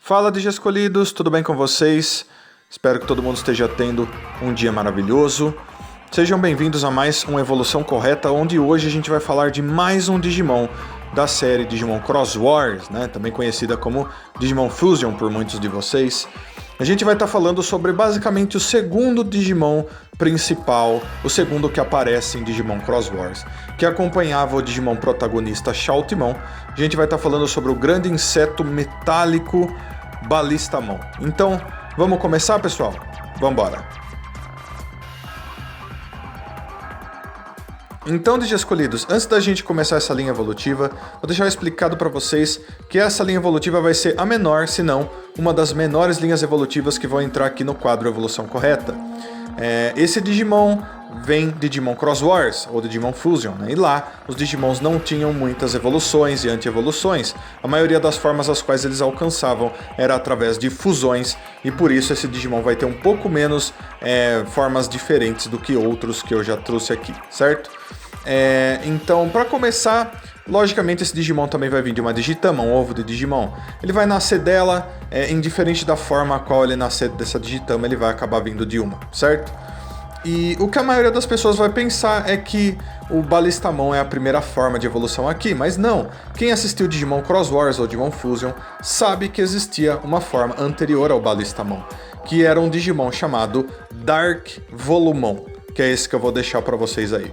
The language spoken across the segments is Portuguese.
Fala, Digi Escolhidos, tudo bem com vocês? Espero que todo mundo esteja tendo um dia maravilhoso. Sejam bem-vindos a mais uma Evolução Correta, onde hoje a gente vai falar de mais um Digimon da série Digimon Cross Wars, né? Também conhecida como Digimon Fusion por muitos de vocês. A gente vai estar falando sobre basicamente o segundo Digimon principal, o segundo que aparece em Digimon Cross Wars, que acompanhava o Digimon protagonista Shoutmon. A gente vai estar falando sobre o grande inseto metálico Balistamon. Então, vamos começar, pessoal? Vamos embora! Então, Digi Escolhidos, antes da gente começar essa linha evolutiva, vou deixar explicado para vocês que essa linha evolutiva vai ser a menor, se não uma das menores linhas evolutivas que vão entrar aqui no quadro Evolução Correta. Esse Digimon vem de Digimon Cross Wars, ou Digimon Fusion, né? E lá os Digimons não tinham muitas evoluções e anti-evoluções. A maioria das formas as quais eles alcançavam era através de fusões, e por isso esse Digimon vai ter um pouco menos formas diferentes do que outros que eu já trouxe aqui, certo? Então, para começar, logicamente esse Digimon também vai vir de uma Digitama, um ovo de Digimon. Ele vai nascer dela, indiferente da forma a qual ele nascer dessa Digitama, ele vai acabar vindo de uma, certo? E o que a maioria das pessoas vai pensar é que o Balistamon é a primeira forma de evolução aqui, mas não. Quem assistiu Digimon Cross Wars ou Digimon Fusion sabe que existia uma forma anterior ao Balistamon, que era um Digimon chamado Dark Volumon, que é esse que eu vou deixar para vocês aí.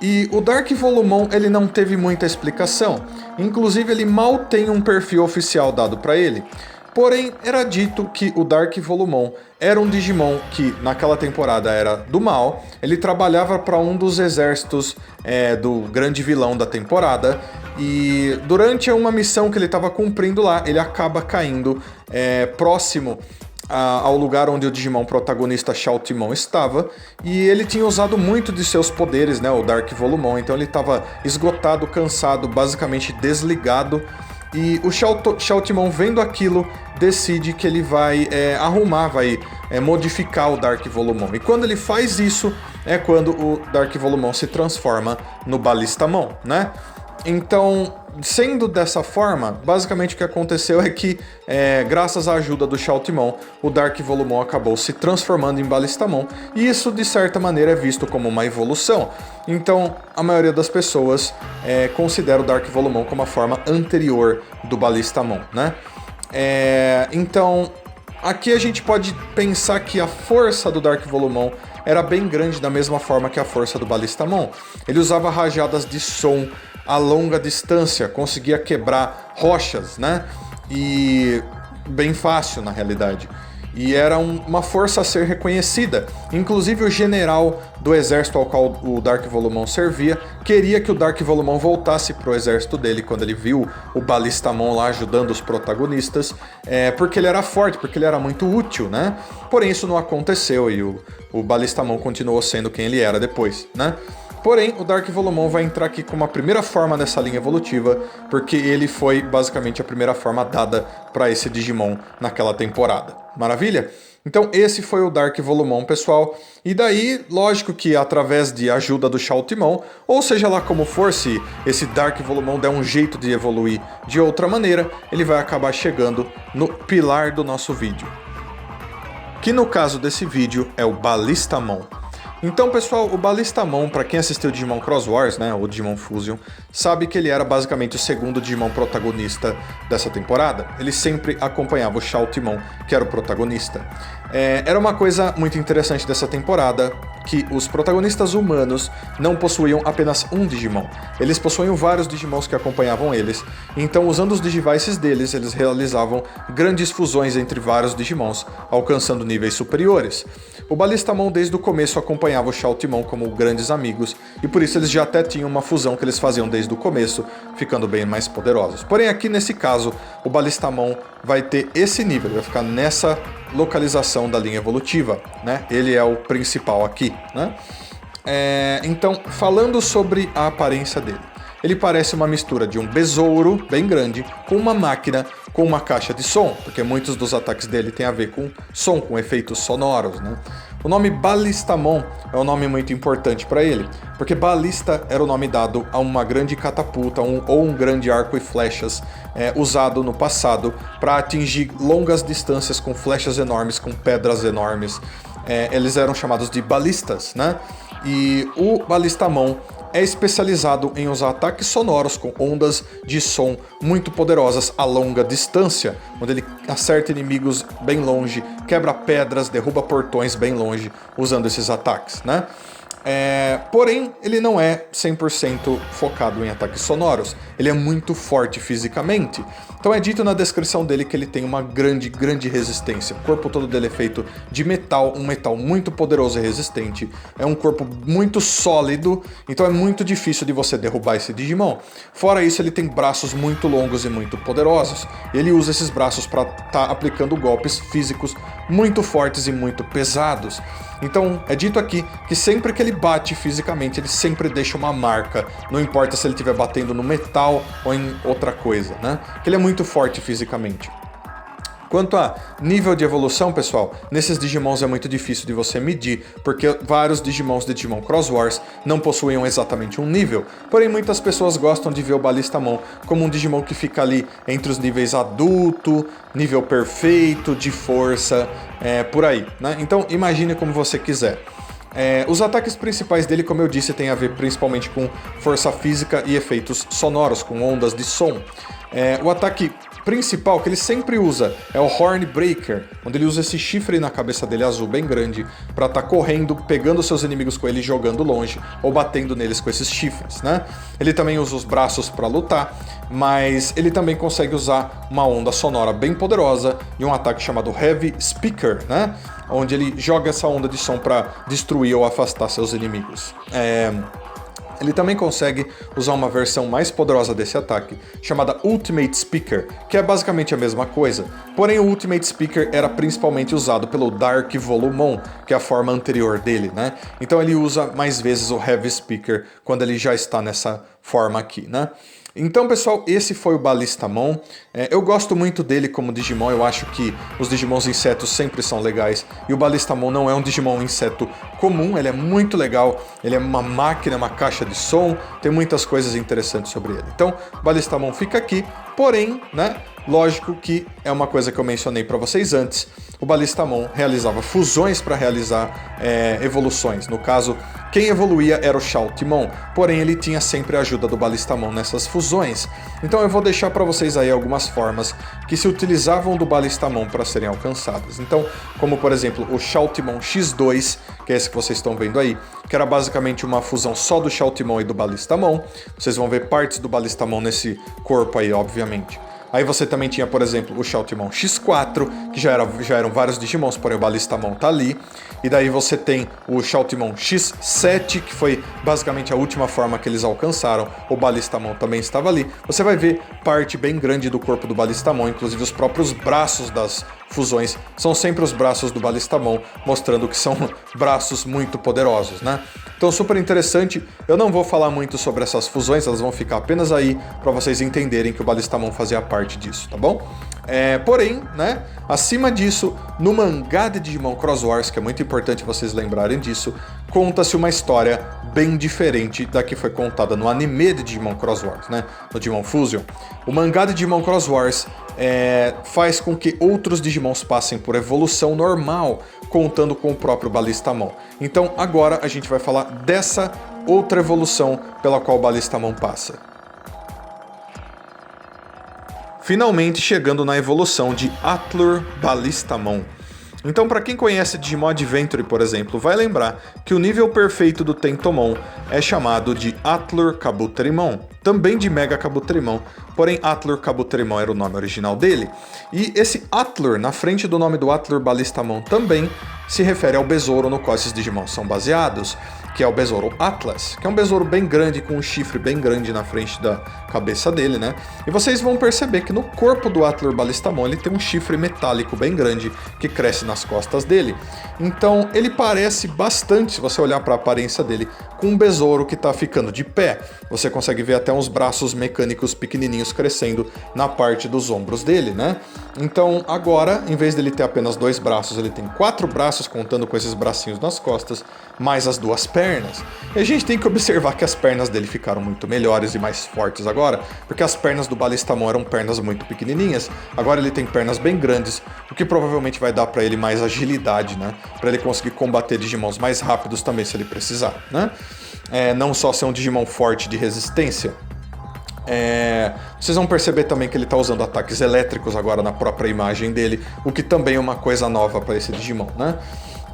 E o Dark Volumon ele não teve muita explicação, inclusive ele mal tem um perfil oficial dado para ele. Porém, era dito que o Dark Volumon era um Digimon que naquela temporada era do mal, ele trabalhava para um dos exércitos do grande vilão da temporada, e durante uma missão que ele estava cumprindo lá, ele acaba caindo próximo ao lugar onde o Digimon protagonista Shoutmon estava, e ele tinha usado muito de seus poderes, né, o Dark Volumon, então ele estava esgotado, cansado, basicamente desligado, e o Shoutmon, vendo aquilo, decide que ele vai vai modificar o Dark Volumon, e quando ele faz isso, é quando o Dark Volumon se transforma no Balistamon, né? Então, sendo dessa forma, basicamente o que aconteceu é que, graças à ajuda do Shoutmon, o Dark Volumon acabou se transformando em Balistamon, e isso, de certa maneira, é visto como uma evolução. Então, a maioria das pessoas considera o Dark Volumon como a forma anterior do Balistamon, né? Então, aqui a gente pode pensar que a força do Dark Volumon era bem grande, da mesma forma que a força do Balistamon. Ele usava rajadas de som a longa distância, conseguia quebrar rochas, né? E bem fácil, na realidade. E era uma força a ser reconhecida. Inclusive o general do exército ao qual o Dark Volumon servia queria que o Dark Volumon voltasse pro exército dele quando ele viu o Balistamon lá ajudando os protagonistas, porque ele era forte, porque ele era muito útil, né? Porém isso não aconteceu e o Balistamon continuou sendo quem ele era depois, né? Porém, o Dark Volumon vai entrar aqui como a primeira forma dessa linha evolutiva, porque ele foi basicamente a primeira forma dada para esse Digimon naquela temporada. Maravilha? Então esse foi o Dark Volumon, pessoal. E daí, lógico que através de ajuda do Shoutmon, ou seja lá como for, se esse Dark Volumon der um jeito de evoluir de outra maneira, ele vai acabar chegando no pilar do nosso vídeo, que no caso desse vídeo é o Balistamon. Então, pessoal, o Balistamon, para quem assistiu Digimon Cross Wars, né, ou Digimon Fusion, sabe que ele era basicamente o segundo Digimon protagonista dessa temporada. Ele sempre acompanhava o Shoutmon, que era o protagonista. Era uma coisa muito interessante dessa temporada, que os protagonistas humanos não possuíam apenas um Digimon. Eles possuíam vários Digimons que acompanhavam eles, então usando os Digivices deles, eles realizavam grandes fusões entre vários Digimons, alcançando níveis superiores. O Balistamon desde o começo acompanhava o Shoutmon como grandes amigos, e por isso eles já até tinham uma fusão que eles faziam desde o começo, ficando bem mais poderosos. Porém aqui nesse caso, o Balistamon vai ter esse nível, vai ficar nessa localização da linha evolutiva, né? Ele é o principal aqui, né? Então, falando sobre a aparência dele, ele parece uma mistura de um besouro bem grande com uma máquina com uma caixa de som, porque muitos dos ataques dele têm a ver com som, com efeitos sonoros, né? O nome Balistamon é um nome muito importante para ele, porque balista era o nome dado a uma grande catapulta ou um grande arco e flechas usado no passado para atingir longas distâncias com flechas enormes, com pedras enormes. Eles eram chamados de balistas, né? E o Balistamon é especializado em usar ataques sonoros com ondas de som muito poderosas a longa distância, onde ele acerta inimigos bem longe, quebra pedras, derruba portões bem longe usando esses ataques, né? Porém, ele não é 100% focado em ataques sonoros. Ele é muito forte fisicamente. Então é dito na descrição dele que ele tem uma grande resistência. O corpo todo dele é feito de metal, um metal muito poderoso e resistente. É um corpo muito sólido, então é muito difícil de você derrubar esse Digimon. Fora isso, ele tem braços muito longos e muito poderosos. E ele usa esses braços para estar aplicando golpes físicos muito fortes e muito pesados. Então, é dito aqui que sempre que ele bate fisicamente, ele sempre deixa uma marca. Não importa se ele estiver batendo no metal ou em outra coisa, né? Que ele é muito forte fisicamente. Quanto a nível de evolução, pessoal, nesses Digimons é muito difícil de você medir, porque vários Digimons de Digimon Cross Wars não possuíam exatamente um nível. Porém, muitas pessoas gostam de ver o Balistamon como um Digimon que fica ali entre os níveis adulto, nível perfeito, de força, por aí, né? Então, imagine como você quiser. Os ataques principais dele, como eu disse, tem a ver principalmente com força física e efeitos sonoros, com ondas de som. O ataque principal que ele sempre usa é o Horn Breaker, onde ele usa esse chifre na cabeça dele azul bem grande para estar correndo, pegando seus inimigos com ele e jogando longe ou batendo neles com esses chifres, né? Ele também usa os braços para lutar, mas ele também consegue usar uma onda sonora bem poderosa e um ataque chamado Heavy Speaker, né? Onde ele joga essa onda de som para destruir ou afastar seus inimigos. Ele também consegue usar uma versão mais poderosa desse ataque, chamada Ultimate Speaker, que é basicamente a mesma coisa. Porém, o Ultimate Speaker era principalmente usado pelo Dark Volumon, que é a forma anterior dele, né? Então ele usa mais vezes o Heavy Speaker quando ele já está nessa forma aqui, né? Então, pessoal, esse foi o Balistamon. Eu gosto muito dele como Digimon, eu acho que os Digimons insetos sempre são legais. E o Balistamon não é um Digimon inseto comum, ele é muito legal. Ele é uma máquina, uma caixa de som, tem muitas coisas interessantes sobre ele. Então, o Balistamon fica aqui, porém, né, lógico que é uma coisa que eu mencionei para vocês antes. O Balistamon realizava fusões para realizar evoluções. No caso, quem evoluía era o Shoutmon, porém ele tinha sempre a ajuda do Balistamon nessas fusões. Então eu vou deixar para vocês aí algumas formas que se utilizavam do Balistamon para serem alcançadas. Então, como por exemplo o Shoutmon X2, que é esse que vocês estão vendo aí, que era basicamente uma fusão só do Shoutmon e do Balistamon. Vocês vão ver partes do Balistamon nesse corpo aí, obviamente. Aí você também tinha, por exemplo, o Shoutmon X4, que já eram vários Digimons, porém o Balistamon tá ali. E daí você tem o Shoutmon X7, que foi basicamente a última forma que eles alcançaram. O Balistamon também estava ali. Você vai ver parte bem grande do corpo do Balistamon, inclusive os próprios braços das fusões são sempre os braços do Balistamon, mostrando que são braços muito poderosos, né? Então, super interessante. Eu não vou falar muito sobre essas fusões, elas vão ficar apenas aí para vocês entenderem que o Balistamon fazia parte disso, tá bom? Porém, né, acima disso, no mangá de Digimon Cross Wars, que é muito importante vocês lembrarem disso, conta-se uma história bem diferente da que foi contada no anime de Digimon Cross Wars, né, no Digimon Fusion. O mangá de Digimon Cross Wars faz com que outros Digimons passem por evolução normal, contando com o próprio Balistamon. Então agora a gente vai falar dessa outra evolução pela qual o Balistamon passa. Finalmente chegando na evolução de Atlur Balistamon. Então, para quem conhece Digimon Adventure, por exemplo, vai lembrar que o nível perfeito do Tentomon é chamado de Atlur Kabuterimon, também de Mega Kabuterimon, porém Atlur Kabuterimon era o nome original dele. E esse Atlur, na frente do nome do Atlur Balistamon, também se refere ao besouro no qual esses Digimons são baseados, que é o besouro Atlas, que é um besouro bem grande, com um chifre bem grande na frente da cabeça dele, né? E vocês vão perceber que no corpo do Atlur Balistamon ele tem um chifre metálico bem grande que cresce nas costas dele. Então ele parece bastante, se você olhar para a aparência dele, com um besouro que está ficando de pé. Você consegue ver até uns braços mecânicos pequenininhos crescendo na parte dos ombros dele, né? Então agora, em vez dele ter apenas 2 braços, ele tem 4 braços, contando com esses bracinhos nas costas, mais as 2 pernas. E a gente tem que observar que as pernas dele ficaram muito melhores e mais fortes agora, porque as pernas do Balistamon eram pernas muito pequenininhas, agora ele tem pernas bem grandes, o que provavelmente vai dar para ele mais agilidade, né? Para ele conseguir combater Digimons mais rápidos também, se ele precisar, né? Não só ser um Digimon forte de resistência. Vocês vão perceber também que ele está usando ataques elétricos agora na própria imagem dele, o que também é uma coisa nova para esse Digimon, né?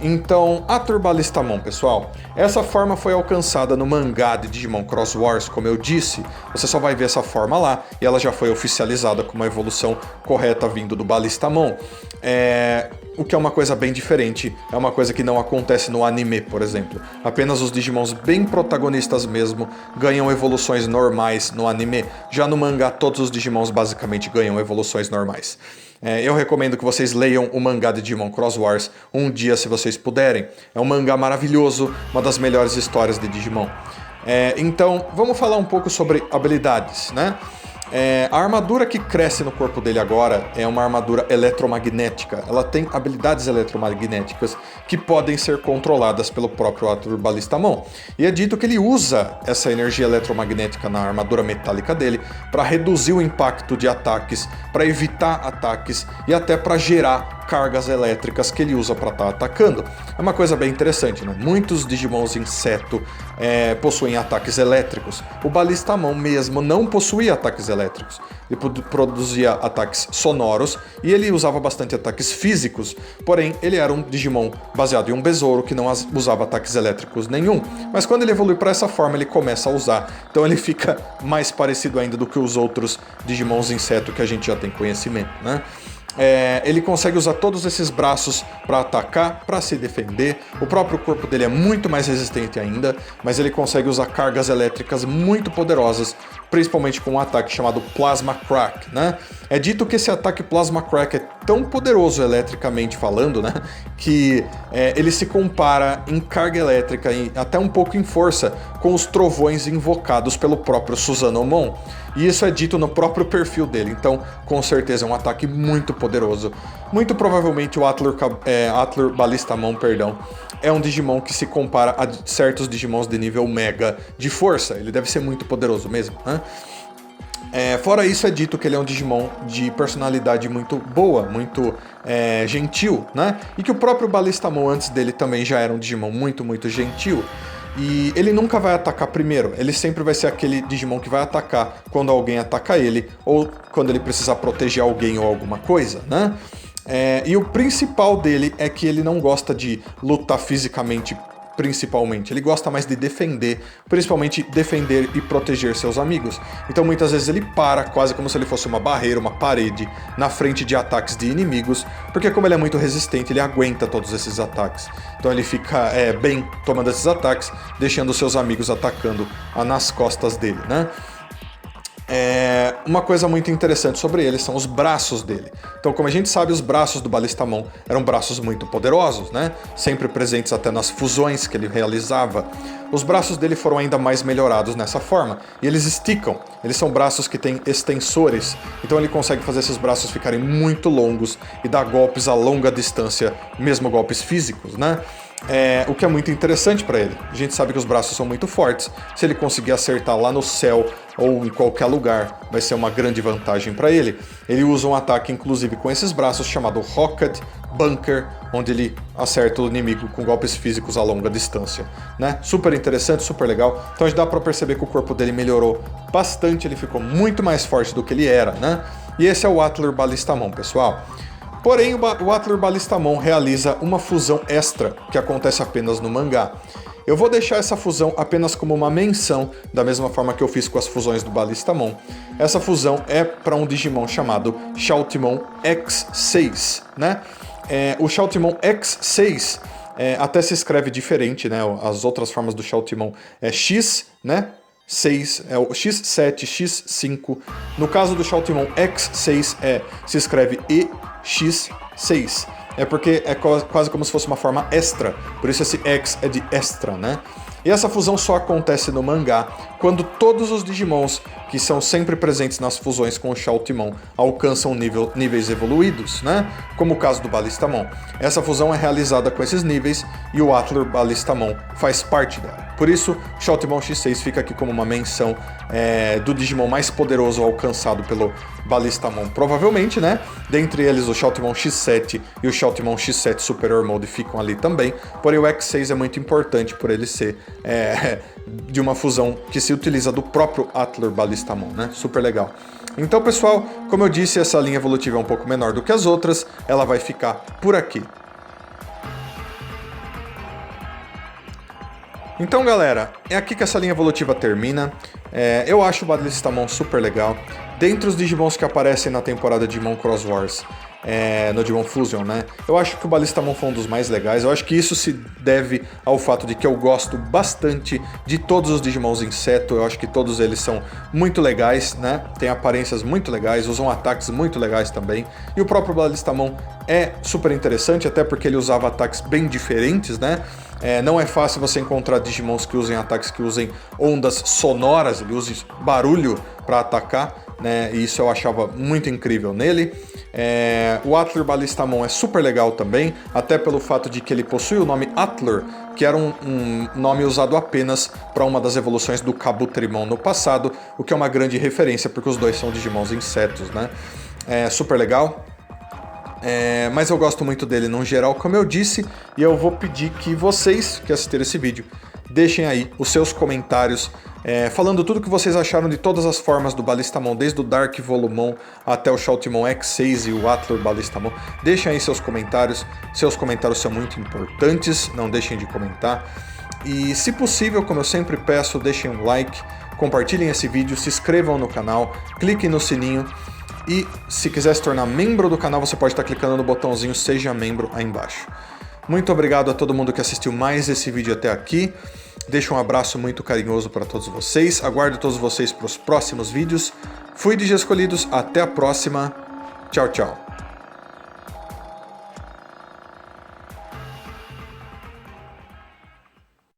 Então, Atlur Balistamon, pessoal, essa forma foi alcançada no mangá de Digimon Cross Wars, como eu disse. Você só vai ver essa forma lá, e ela já foi oficializada como uma evolução correta vindo do Balistamon. O que é uma coisa bem diferente, é uma coisa que não acontece no anime, por exemplo. Apenas os Digimons bem protagonistas mesmo ganham evoluções normais no anime. Já no mangá, todos os Digimons basicamente ganham evoluções normais. Eu recomendo que vocês leiam o mangá de Digimon Cross Wars um dia, se vocês puderem. É um mangá maravilhoso, uma das melhores histórias de Digimon. Então, vamos falar um pouco sobre habilidades, né? A armadura que cresce no corpo dele agora é uma armadura eletromagnética. Ela tem habilidades eletromagnéticas que podem ser controladas pelo próprio Atlur Balistamon. E é dito que ele usa essa energia eletromagnética na armadura metálica dele para reduzir o impacto de ataques, para evitar ataques e até para gerar cargas elétricas que ele usa para estar atacando. É uma coisa bem interessante, né? Muitos Digimons inseto possuem ataques elétricos. O Balistamon mesmo não possuía ataques elétricos. Ele produzia ataques sonoros e ele usava bastante ataques físicos. Porém, ele era um Digimon baseado em um besouro que não usava ataques elétricos nenhum. Mas quando ele evolui para essa forma, ele começa a usar. Então ele fica mais parecido ainda do que os outros Digimons inseto que a gente já tem conhecimento, né? Ele consegue usar todos esses braços para atacar, para se defender. O próprio corpo dele é muito mais resistente ainda, mas ele consegue usar cargas elétricas muito poderosas, principalmente com um ataque chamado Plasma Crack, né? É dito que esse ataque Plasma Crack é tão poderoso eletricamente falando, né, que ele se compara em carga elétrica e até um pouco em força com os trovões invocados pelo próprio Susanomon. E isso é dito no próprio perfil dele, então com certeza é um ataque muito poderoso. Muito provavelmente o Atlur Balistamon, é um Digimon que se compara a certos Digimons de nível Mega de força. Ele deve ser muito poderoso mesmo, né? Fora isso, é dito que ele é um Digimon de personalidade muito boa, muito gentil, né? E que o próprio Balistamon antes dele também já era um Digimon muito, muito gentil. E ele nunca vai atacar primeiro, ele sempre vai ser aquele Digimon que vai atacar quando alguém ataca ele, ou quando ele precisar proteger alguém ou alguma coisa, né? E o principal dele é que ele não gosta de lutar fisicamente, principalmente. Ele gosta mais de defender, principalmente defender e proteger seus amigos. Então muitas vezes ele para, quase como se ele fosse uma barreira, uma parede, na frente de ataques de inimigos, porque como ele é muito resistente, ele aguenta todos esses ataques. Então ele fica bem tomando esses ataques, deixando seus amigos atacando nas costas dele, né? Uma coisa muito interessante sobre ele são os braços dele. Então, como a gente sabe, os braços do Balistamon eram braços muito poderosos, né? Sempre presentes até nas fusões que ele realizava. Os braços dele foram ainda mais melhorados nessa forma. E eles esticam. Eles são braços que têm extensores. Então ele consegue fazer esses braços ficarem muito longos e dar golpes a longa distância, mesmo golpes físicos, né? O que é muito interessante para ele. A gente sabe que os braços são muito fortes. Se ele conseguir acertar lá no céu ou em qualquer lugar, vai ser uma grande vantagem para ele. Ele usa um ataque, inclusive, com esses braços, chamado Rocket Bunker, onde ele acerta o inimigo com golpes físicos a longa distância, né? Super interessante, super legal. Então dá para perceber que o corpo dele melhorou bastante, ele ficou muito mais forte do que ele era, né? E esse é o Atlur Balistamon, pessoal. Porém, o Atlur Balistamon realiza uma fusão extra, que acontece apenas no mangá. Eu vou deixar essa fusão apenas como uma menção, da mesma forma que eu fiz com as fusões do Balistamon. Essa fusão é para um Digimon chamado Shoutmon X6, né? O Shoutmon X6 até se escreve diferente, né? As outras formas do Shoutmon é X, né? 6, é o X7, X5. No caso do Shoutmon X6 se escreve EX6. é porque é quase como se fosse uma forma extra, por isso esse X é de extra, né? E essa fusão só acontece no mangá quando todos os Digimons que são sempre presentes nas fusões com o Shoutmon alcançam níveis evoluídos, né? Como o caso do Balistamon. Essa fusão é realizada com esses níveis e o Atler Balistamon faz parte dela. Por isso, o Shoutmon X6 fica aqui como uma menção do Digimon mais poderoso alcançado pelo Balistamon. Provavelmente, né? Dentre eles, o Shoutmon X7 e o Shoutmon X7 Superior Mode ficam ali também. Porém, o X6 é muito importante por ele ser de uma fusão que se utiliza do próprio Atler Balistamon, né? Super legal. Então, pessoal, como eu disse, essa linha evolutiva é um pouco menor do que as outras. Ela vai ficar por aqui. Então, galera, é aqui que essa linha evolutiva termina. Eu acho o Balistamon super legal. Dentre os Digimons que aparecem na temporada de Digimon Cross Wars, no Digimon Fusion, né? Eu acho que o Balistamon foi um dos mais legais. Eu acho que isso se deve ao fato de que eu gosto bastante de todos os Digimons inseto. Eu acho que todos eles são muito legais, né? Tem aparências muito legais, usam ataques muito legais também. E o próprio Balistamon é super interessante, até porque ele usava ataques bem diferentes, né? Não é fácil você encontrar Digimons que usem ataques que usem ondas sonoras, ele usa barulho para atacar, né? E isso eu achava muito incrível nele. O Atler Balistamon é super legal também, até pelo fato de que ele possui o nome Atler, que era um nome usado apenas para uma das evoluções do Kabutrimon no passado, o que é uma grande referência, porque os dois são Digimons insetos, né? Super legal. Mas eu gosto muito dele no geral, como eu disse, e eu vou pedir que vocês que assistiram esse vídeo deixem aí os seus comentários falando tudo que vocês acharam de todas as formas do Balistamon, desde o Dark Volumon até o Shoutmon X6 e o Atler Balistamon. Deixem aí seus comentários são muito importantes, não deixem de comentar. E se possível, como eu sempre peço, deixem um like, compartilhem esse vídeo, se inscrevam no canal, cliquem no sininho. E se quiser se tornar membro do canal, você pode estar clicando no botãozinho Seja Membro aí embaixo. Muito obrigado a todo mundo que assistiu mais esse vídeo até aqui. Deixo um abraço muito carinhoso para todos vocês. Aguardo todos vocês para os próximos vídeos. Fui Digi Escolhidos, até a próxima. Tchau, tchau.